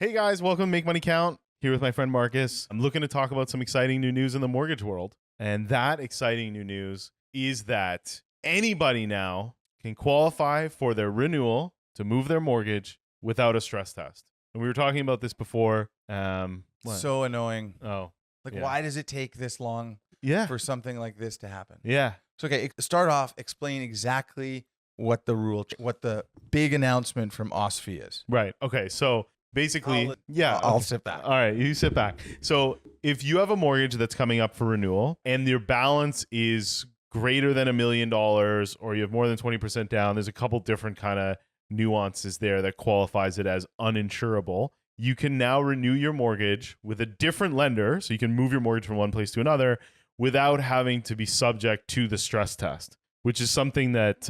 Hey guys, welcome to Make Money Count. Here with my friend Marcus. I'm looking to talk about some exciting new news in the mortgage world. And that exciting new news is that anybody now can qualify for their renewal to move their mortgage without a stress test. And we were talking about this before. What? So annoying. Oh, Like, yeah. why does it take this long Yeah. for something like this to happen? Yeah. So, okay, start off, explain exactly what the big announcement from OSFI is. Right. Okay. So basically, I'll sit back. All right. You sit back. So if you have a mortgage that's coming up for renewal and your balance is greater than $1 million or you have more than 20% down, there's a couple different kind of nuances there that qualifies it as uninsurable. You can now renew your mortgage with a different lender. So you can move your mortgage from one place to another without having to be subject to the stress test, which is something that,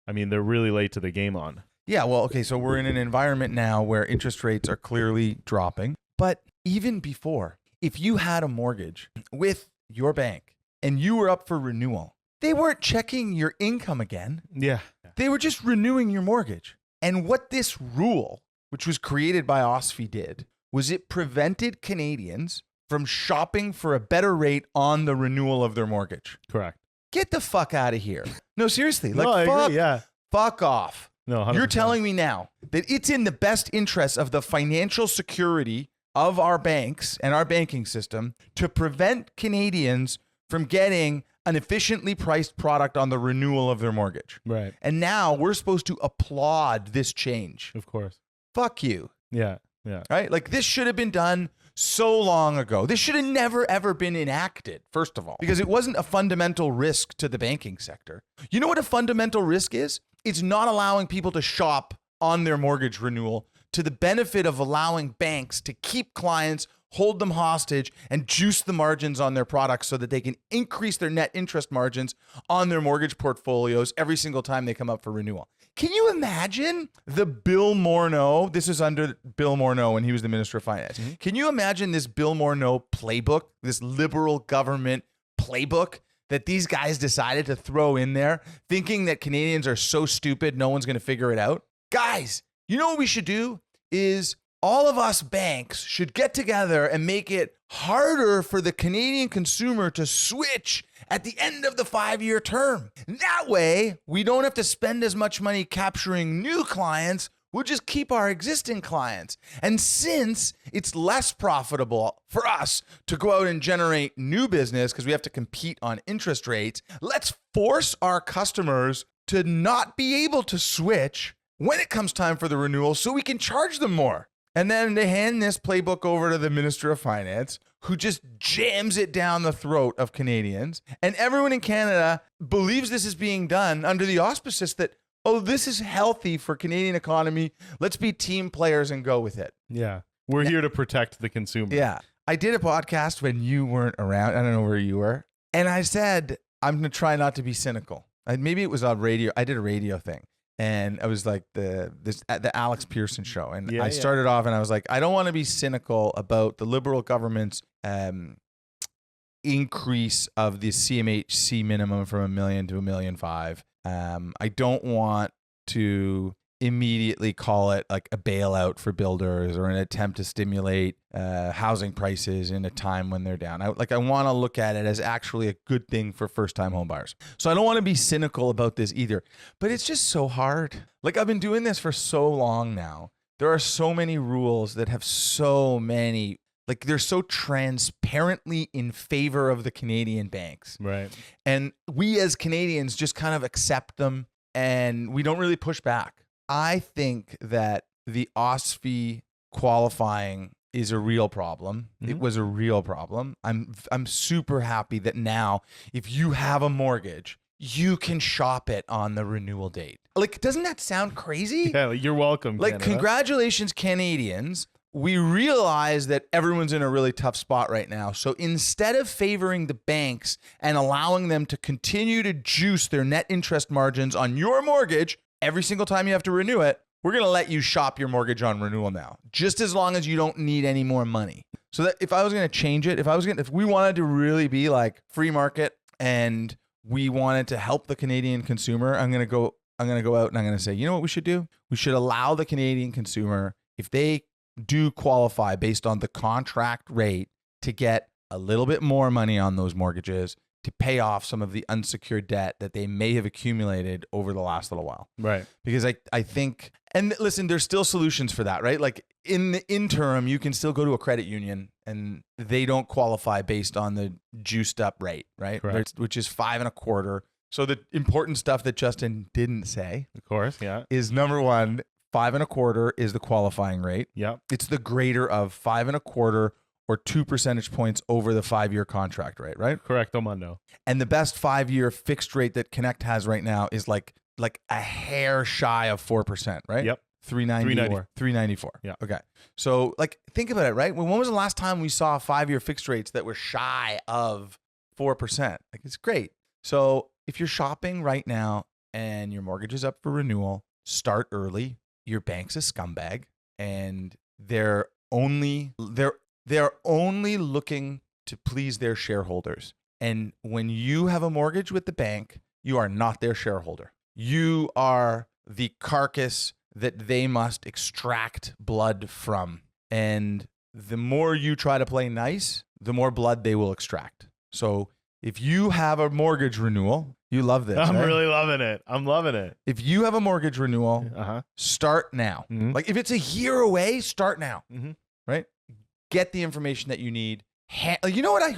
they're really late to the game on. Yeah, well, okay, so we're in an environment now where interest rates are clearly dropping. But even before, if you had a mortgage with your bank and you were up for renewal, they weren't checking your income again. Yeah. They were just renewing your mortgage. And what this rule, which was created by OSFI, did was it prevented Canadians from shopping for a better rate on the renewal of their mortgage. Correct. Get the fuck out of here. No, seriously. Like, No, I fuck, agree, yeah. fuck off. No, 100%. You're telling me now that it's in the best interest of the financial security of our banks and our banking system to prevent Canadians from getting an efficiently priced product on the renewal of their mortgage. Right. And now we're supposed to applaud this change. Of course. Fuck you. Yeah. Yeah. Right? Like, this should have been done so long ago. This should have never, ever been enacted, first of all, because it wasn't a fundamental risk to the banking sector. You know what a fundamental risk is? It's not allowing people to shop on their mortgage renewal to the benefit of allowing banks to keep clients, hold them hostage, and juice the margins on their products so that they can increase their net interest margins on their mortgage portfolios every single time they come up for renewal. Can you imagine the Bill Morneau? This is under Bill Morneau when he was the Minister of Finance. Mm-hmm. Can you imagine this Bill Morneau playbook, this liberal government playbook that these guys decided to throw in there, thinking that Canadians are so stupid no one's going to figure it out? Guys, you know what we should do is all of us banks should get together and make it harder for the Canadian consumer to switch at the end of the 5-year term. That way, we don't have to spend as much money capturing new clients. We'll just keep our existing clients. And since it's less profitable for us to go out and generate new business because we have to compete on interest rates, let's force our customers to not be able to switch when it comes time for the renewal so we can charge them more. And then they hand this playbook over to the Minister of Finance, who just jams it down the throat of Canadians. And everyone in Canada believes this is being done under the auspices that, oh, this is healthy for Canadian economy. Let's be team players and go with it. Yeah. We're here to protect the consumer. Yeah. I did a podcast when you weren't around. I don't know where you were. And I said, I'm going to try not to be cynical. Maybe it was on radio. I did a radio thing. And I was like the Alex Pearson show. And I started off and I was like, I don't want to be cynical about the Liberal government's increase of the CMHC minimum from $1 million to $1.5 million. I don't want to immediately call it like a bailout for builders or an attempt to stimulate housing prices in a time when they're down. I want to look at it as actually a good thing for first-time homebuyers. So I don't want to be cynical about this either, but it's just so hard. Like, I've been doing this for so long now. There are so many rules that have so many, like, they're so transparently in favor of the Canadian banks. Right. And we as Canadians just kind of accept them and we don't really push back. I think that the OSFI qualifying is a real problem. Mm-hmm. It was a real problem. I'm super happy that now, if you have a mortgage, you can shop it on the renewal date. Like, doesn't that sound crazy? Yeah, you're welcome, Like, Canada. Congratulations, Canadians. We realize that everyone's in a really tough spot right now. So instead of favoring the banks and allowing them to continue to juice their net interest margins on your mortgage every single time you have to renew it, we're going to let you shop your mortgage on renewal now, just as long as you don't need any more money. So that if I was going to change it, if we wanted to really be like free market and we wanted to help the Canadian consumer, I'm going to go out and I'm going to say, you know what we should do? We should allow the Canadian consumer, if they do qualify based on the contract rate to get a little bit more money on those mortgages to pay off some of the unsecured debt that they may have accumulated over the last little while. Right. Because I think, and listen, there's still solutions for that, right? Like in the interim, you can still go to a credit union and they don't qualify based on the juiced up rate, right? Correct. Which is 5.25%. So the important stuff that Justin didn't say, Of course. Yeah. is number one, 5.25% is the qualifying rate. Yep. It's the greater of 5.25% or 2 percentage points over the 5-year contract rate, right? Correct, Mundo. And the best 5-year fixed rate that Cannect has right now is like a hair shy of 4%, right? Yep. 394. Yeah. Okay. So like think about it, right? When was the last time we saw 5-year fixed rates that were shy of 4%? Like it's great. So if you're shopping right now and your mortgage is up for renewal, start early. Your bank's a scumbag and they're only looking to please their shareholders. And when you have a mortgage with the bank, you are not their shareholder. You are the carcass that they must extract blood from. And the more you try to play nice, the more blood they will extract. So if you have a mortgage renewal, you love this. I'm right? really loving it. I'm loving it. If you have a mortgage renewal, start now. Mhm. Like if it's a year away, start now. Mhm. Right? Get the information that you need. You know what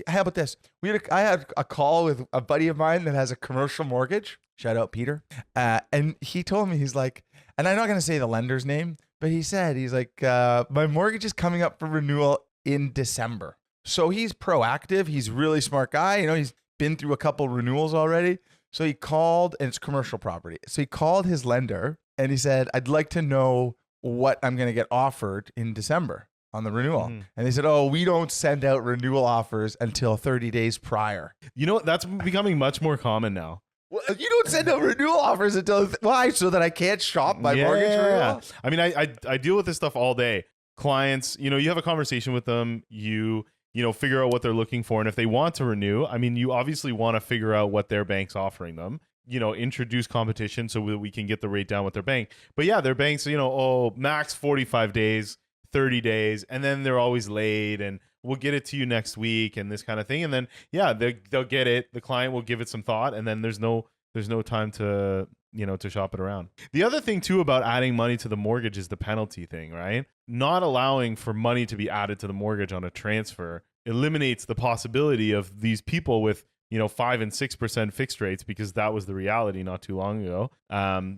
how about this? I had a call with a buddy of mine that has a commercial mortgage. Shout out Peter. And he told me, he's like, and I'm not going to say the lender's name, but he's like, my mortgage is coming up for renewal in December. So he's proactive. He's a really smart guy. You know, he's been through a couple renewals already. So he called, and it's commercial property. So he called his lender and he said, I'd like to know what I'm going to get offered in December on the renewal. Mhm. And they said, oh, we don't send out renewal offers until 30 days prior. You know, that's becoming much more common now. Well, you don't send out renewal offers until why? So that I can't shop my mortgage renewal? I mean, I deal with this stuff all day. Clients, you know, you have a conversation with them, you figure out what they're looking for. And if they want to renew, I mean, you obviously want to figure out what their bank's offering them, introduce competition so that we can get the rate down with their bank. But yeah, their banks, max 45 days, 30 days, and then they're always late and we'll get it to you next week and this kind of thing. And then, yeah, they'll get it. The client will give it some thought and then there's no time to shop it around. The other thing too about adding money to the mortgage is the penalty thing, right? Not allowing for money to be added to the mortgage on a transfer eliminates the possibility of these people with 5 and 6% fixed rates, because that was the reality not too long ago,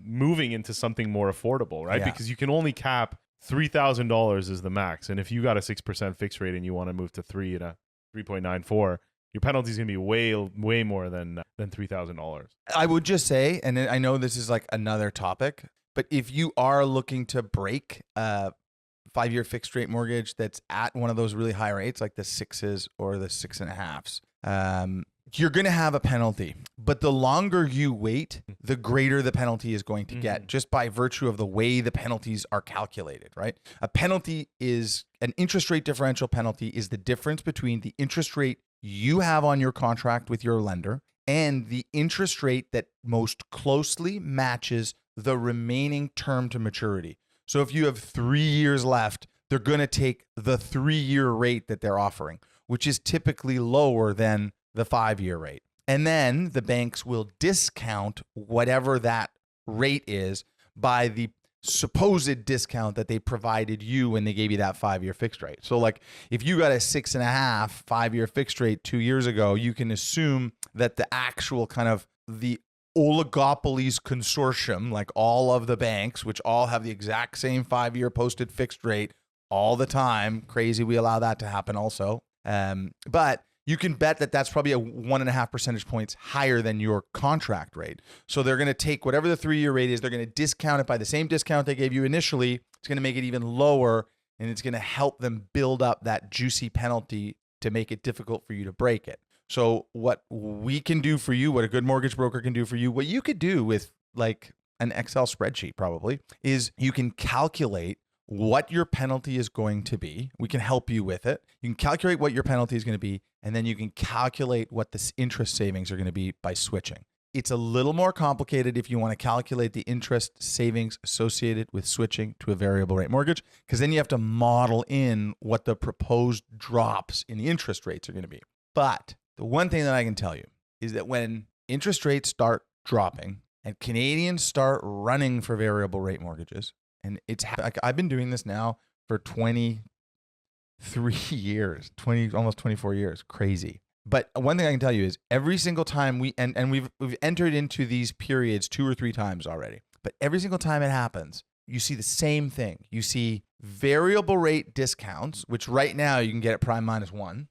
moving into something more affordable, right? Yeah. Because you can only cap $3,000 is the max. And if you got a 6% fixed rate and you want to move to 3 at a 3.94, your penalty is going to be way more than $3,000. I would just say, and I know this is like another topic, but if you are looking to break a 5-year fixed rate mortgage that's at one of those really high rates, like the 6s or the 6.5s, you're going to have a penalty. But the longer you wait, the greater the penalty is going to get, just by virtue of the way the penalties are calculated, right? A penalty is an interest rate differential penalty is the difference between the interest rate you have on your contract with your lender and the interest rate that most closely matches the remaining term to maturity. So if you have 3 years left, they're going to take the 3-year rate that they're offering, which is typically lower than the 5-year rate. And then the banks will discount whatever that rate is by the supposed discount that they provided you when they gave you that 5-year fixed rate. So like if you got a 6.5 5-year fixed rate 2 years ago, you can assume that the actual kind of the oligopolies consortium, like all of the banks, which all have the exact same 5-year posted fixed rate all the time. Crazy, we allow that to happen also. But you can bet that that's probably a 1.5 percentage points higher than your contract rate. So they're going to take whatever the 3-year rate is, they're going to discount it by the same discount they gave you initially. It's going to make it even lower, and it's going to help them build up that juicy penalty to make it difficult for you to break it. So what we can do for you, what a good mortgage broker can do for you, what you could do with like an Excel spreadsheet probably, is you can calculate what your penalty is going to be. We can help you with it. You can calculate what your penalty is going to be, and then you can calculate what the interest savings are going to be by switching. It's a little more complicated if you want to calculate the interest savings associated with switching to a variable rate mortgage, because then you have to model in what the proposed drops in the interest rates are going to be. But the one thing that I can tell you is that when interest rates start dropping and Canadians start running for variable rate mortgages, and it's like I've been doing this now for 23 years, almost 24 years, crazy. But one thing I can tell you is every single time we've entered into these periods 2 or 3 times already, but every single time it happens, you see the same thing. You see variable rate discounts, which right now you can get at prime minus 1,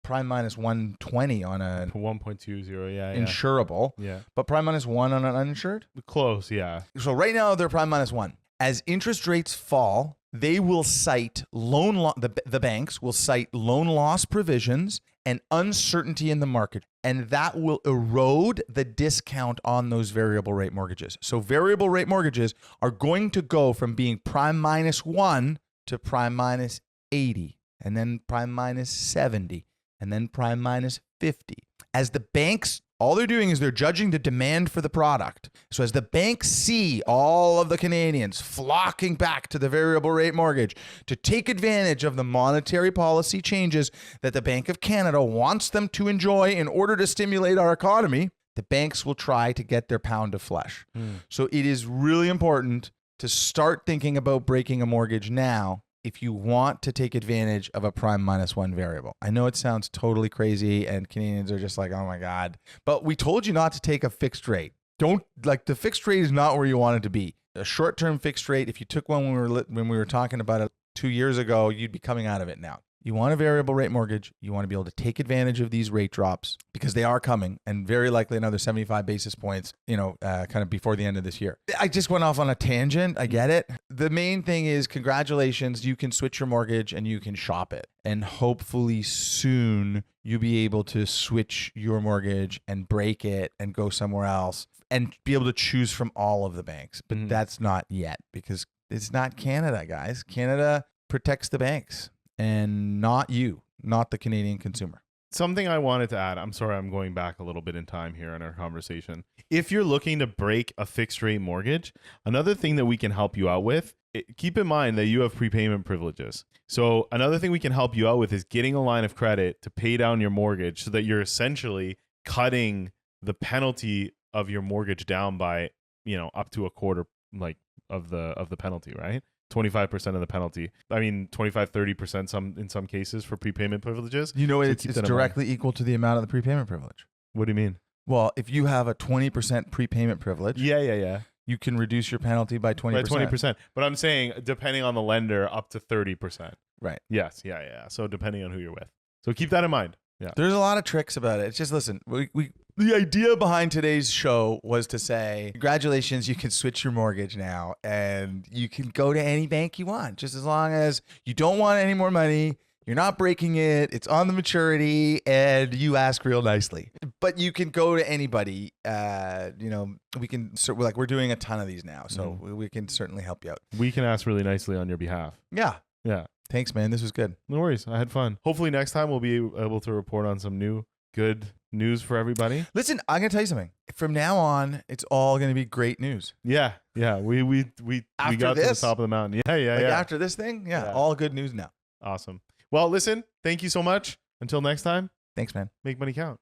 prime minus 120 on a 1.20, yeah, insurable, but prime minus 1 on an uninsured. Close, yeah. So right now they're prime minus 1. As interest rates fall, they will cite the banks will cite loan loss provisions and uncertainty in the market, and that will erode the discount on those variable rate mortgages. So variable rate mortgages are going to go from being prime minus 1 to prime minus 80, and then prime minus 70, and then prime minus 50. As the banks, all they're doing is they're judging the demand for the product. So as the banks see all of the Canadians flocking back to the variable rate mortgage to take advantage of the monetary policy changes that the Bank of Canada wants them to enjoy in order to stimulate our economy, the banks will try to get their pound of flesh. So it is really important to start thinking about breaking a mortgage now if you want to take advantage of a prime minus 1 variable. I know it sounds totally crazy and Canadians are just like, oh my God, but we told you not to take a fixed rate. The fixed rate is not where you want it to be. A short-term fixed rate, if you took one when we were talking about it 2 years ago, you'd be coming out of it now. You want a variable rate mortgage. You want to be able to take advantage of these rate drops because they are coming, and very likely another 75 basis points, kind of before the end of this year. I just went off on a tangent. I get it. The main thing is congratulations. You can switch your mortgage and you can shop it. And hopefully soon you'll be able to switch your mortgage and break it and go somewhere else and be able to choose from all of the banks. But that's not yet because it's not Canada, guys. Canada protects the banks. And not you, not the Canadian consumer. Something I wanted to add, I'm sorry, I'm going back a little bit in time here in our conversation. If you're looking to break a fixed rate mortgage, another thing that we can help you out with, keep in mind that you have prepayment privileges. So another thing we can help you out with is getting a line of credit to pay down your mortgage so that you're essentially cutting the penalty of your mortgage down by, up to a quarter of the penalty, right? 25% of the penalty. I mean, 25, 30% in some cases for prepayment privileges. It's directly equal to the amount of the prepayment privilege. What do you mean? Well, if you have a 20% prepayment privilege, you can reduce your penalty by 20%. By 20%. But I'm saying, depending on the lender, up to 30%. Right. Yes. Yeah. So depending on who you're with. So keep that in mind. Yeah. There's a lot of tricks about it. It's just, listen, the idea behind today's show was to say, congratulations, you can switch your mortgage now and you can go to any bank you want, just as long as you don't want any more money, you're not breaking it, it's on the maturity, and you ask real nicely. But you can go to anybody. We're doing a ton of these now, so we can certainly help you out. We can ask really nicely on your behalf. Yeah. Yeah. Thanks, man. This was good. No worries. I had fun. Hopefully next time we'll be able to report on some new good news for everybody. Listen, I'm going to tell you something. From now on, it's all going to be great news. Yeah. We got to the top of the mountain. Yeah. After this thing, all good news now. Awesome. Well, listen, thank you so much. Until next time. Thanks, man. Make money count.